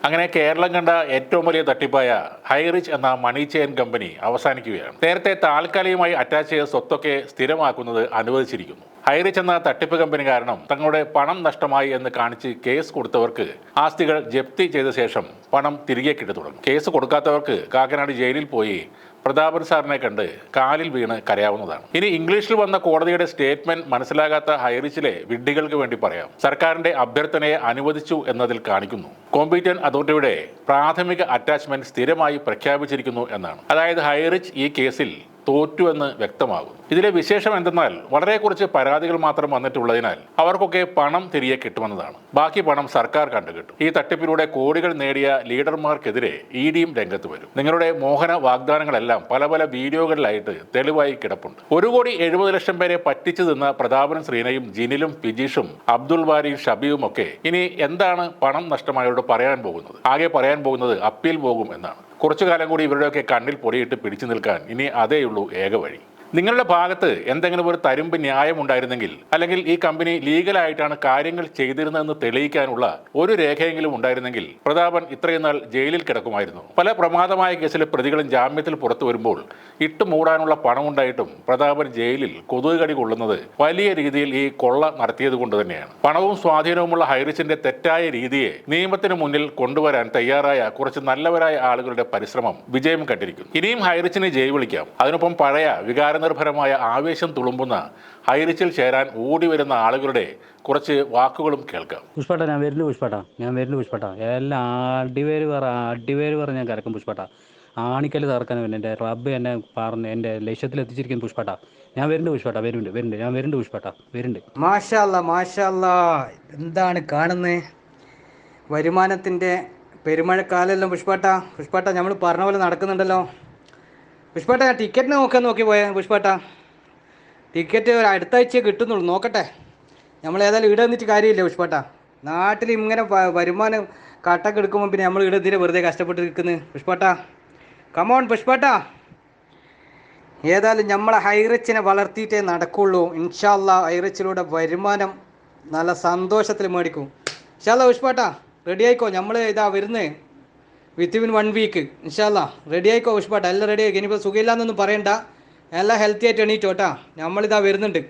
അങ്ങനെ കേരളം കണ്ട ഏറ്റവും വലിയ തട്ടിപ്പായ ഹൈറിച്ച് എന്ന മണി ചെയിൻ കമ്പനി അവസാനിക്കുകയാണ്. നേരത്തെ താൽക്കാലികമായി അറ്റാച്ച് ചെയ്ത സ്വത്തൊക്കെ സ്ഥിരമാക്കുന്നത് അനുവദിച്ചിരിക്കുന്നു. ഹൈറിച്ച് എന്ന തട്ടിപ്പ് കമ്പനി കാരണം തങ്ങളുടെ പണം നഷ്ടമായി എന്ന് കാണിച്ച് കേസ് കൊടുത്തവർക്ക് ആസ്തികൾ ജപ്തി ചെയ്ത ശേഷം പണം തിരികെ കിട്ടി തുടങ്ങും. കേസ് കൊടുക്കാത്തവർക്ക് കാക്കനാട് ജയിലിൽ പോയി പ്രതാപൻ സാറിനെ കണ്ട് കാലിൽ വീണ് കരയാവുന്നതാണ്. ഇനി ഇംഗ്ലീഷിൽ വന്ന കോടതിയുടെ സ്റ്റേറ്റ്മെന്റ് മനസ്സിലാകാത്ത ഹൈറിച്ചിലെ വിഡ്ഢികൾക്ക് വേണ്ടി പറയാം. സർക്കാരിന്റെ അഭ്യർത്ഥനയെ അനുവദിച്ചു എന്നതിൽ കാണിക്കുന്നു കോമ്പീറ്റന്റ് അതോറിറ്റിയുടെ പ്രാഥമിക അറ്റാച്ച്മെന്റ് സ്ഥിരമായി പ്രഖ്യാപിച്ചിരിക്കുന്നു എന്നാണ്. അതായത് ഹൈറിച്ച് ഈ കേസിൽ തോറ്റുവെന്ന് വ്യക്തമാകും. ഇതിലെ വിശേഷം എന്തെന്നാൽ വളരെ കുറച്ച് പരാതികൾ മാത്രം വന്നിട്ടുള്ളതിനാൽ അവർക്കൊക്കെ പണം തിരികെ കിട്ടുമെന്നതാണ്. ബാക്കി പണം സർക്കാർ കണ്ടുകിട്ടും. ഈ തട്ടിപ്പിലൂടെ കോടികൾ നേടിയ ലീഡർമാർക്കെതിരെ ഇഡിയും രംഗത്ത് വരും. നിങ്ങളുടെ മോഹന വാഗ്ദാനങ്ങളെല്ലാം പല പല വീഡിയോകളിലായിട്ട് തെളിവായി കിടപ്പുണ്ട്. 1,70,00,000 പേരെ പറ്റിച്ചു നിന്ന പ്രതാപനും ശ്രീനയും ജിനിലും പിജീഷും അബ്ദുൾ ബാരിയും ഷബിയും ഒക്കെ ഇനി എന്താണ് പണം നഷ്ടമായവരോട് പറയാൻ പോകുന്നത്? ആകെ പറയാൻ പോകുന്നത് അപ്പീൽ പോകും എന്നാണ്. കുറച്ചു കാലം കൂടി ഇവരുടെയൊക്കെ കണ്ണിൽ പൊടിയിട്ട് പിടിച്ചു നിൽക്കാൻ ഇനി അതേയുള്ളൂ ഏക വഴി. നിങ്ങളുടെ ഭാഗത്ത് എന്തെങ്കിലും ഒരു തരുമ്പ് ന്യായം ഉണ്ടായിരുന്നെങ്കിൽ, അല്ലെങ്കിൽ ഈ കമ്പനി ലീഗലായിട്ടാണ് കാര്യങ്ങൾ ചെയ്തിരുന്നതെന്ന് തെളിയിക്കാനുള്ള ഒരു രേഖയെങ്കിലും ഉണ്ടായിരുന്നെങ്കിൽ പ്രതാപൻ ഇത്രയും നാൾ ജയിലിൽ കിടക്കുമായിരുന്നു. പല പ്രമാദമായ കേസിലെ പ്രതികളും ജാമ്യത്തിൽ പുറത്തു വരുമ്പോൾ ഇട്ട് മൂടാനുള്ള പണമുണ്ടായിട്ടും പ്രതാപൻ ജയിലിൽ കൊതുകടി കൊള്ളുന്നത് വലിയ രീതിയിൽ ഈ കൊള്ള നടത്തിയത് കൊണ്ട് തന്നെയാണ്. പണവും സ്വാധീനവുമുള്ള ഹൈറിച്ചിന്റെ തെറ്റായ രീതിയെ നിയമത്തിന് മുന്നിൽ കൊണ്ടുവരാൻ തയ്യാറായ കുറച്ച് നല്ലവരായ ആളുകളുടെ പരിശ്രമം വിജയം കണ്ടിരിക്കുന്നു. ഇനിയും ഹൈറിച്ചിനെ ജയ് വിളിക്കാം. അതിനൊപ്പം പഴയ വികാരനിർഭരമായ ആവേശം തുളുമ്പുന്ന ഹൈറിച്ചിൽ ചേരാൻ ഓടി വരുന്ന ആളുകളുടെ കുറച്ച് വാക്കുകളും കേൾക്കാം. പുഷ്പട്ട ഞാൻ വരുന്നു പുഷ്പട്ട എല്ലാം അടിവേര് പറ ഞാൻ കരക്കും പുഷ്പട്ട. ആണിക്കല് തറക്കാൻ എൻ്റെ റബ്ബ് എന്നെ പറഞ്ഞ് എൻ്റെ ലക്ഷ്യത്തിൽ എത്തിച്ചിരിക്കുന്നു പുഷ്പട്ട. ഞാൻ വരുന്നുണ്ട് പുഷ്പട്ട, വരുന്നുണ്ട് ഞാൻ വരുന്നുണ്ട് പുഷ്പട്ട, വരുന്നുണ്ട്. മാഷാ അല്ലാ, എന്താണ് കാണുന്നത്? വരുമാനത്തിൻ്റെ പെരുമഴക്കാലല്ലോ പുഷ്പട്ട നമ്മൾ പറഞ്ഞ പോലെ നടക്കുന്നുണ്ടല്ലോ പുഷ്പട്ട. ഞാൻ ടിക്കറ്റിന് നോക്കി പോയ പുഷ്പട്ട. ടിക്കറ്റ് ഒരു അടുത്ത ആഴ്ച കിട്ടുന്നുള്ളൂ, നോക്കട്ടെ. നമ്മൾ ഏതായാലും ഇവിടെ വന്നിട്ട് കാര്യമില്ല പുഷ്പട്ട. നാട്ടിൽ ഇങ്ങനെ വരുമാനം കട്ടൊക്കെ എടുക്കുമ്പോൾ പിന്നെ നമ്മൾ ഇവിടെ എന്തിനാ വെറുതെ കഷ്ടപ്പെട്ട് നിൽക്കുന്നത് പുഷ്പട്ട? കമോൺ പുഷ്പട്ട. ഏതായാലും നമ്മളെ ഹൈറിച്ചിനെ വളർത്തിയിട്ടേ നടക്കുള്ളൂ. ഇൻഷാ അല്ലാ ഹൈറിച്ചിലൂടെ വരുമാനം നല്ല സന്തോഷത്തിൽ മേടിക്കും ഇൻഷാ അല്ലാ. പുഷ്പട്ട റെഡി ആയിക്കോ, നമ്മൾ ഇതാ വരുന്നത് വിത്തിൻ 1 വീക്ക് ഇൻഷാ അല്ലാ. റെഡി ആയിക്കോ പുഷ്പട്ട, എല്ലാം റെഡി ആയിക്കോ. ഇനിയിപ്പോൾ സുഖമില്ലാന്നൊന്നും പറയണ്ട, എല്ലാം ഹെൽത്തി ആയിട്ട് എണീറ്റോട്ടാ. നമ്മളിതാ വരുന്നുണ്ട്.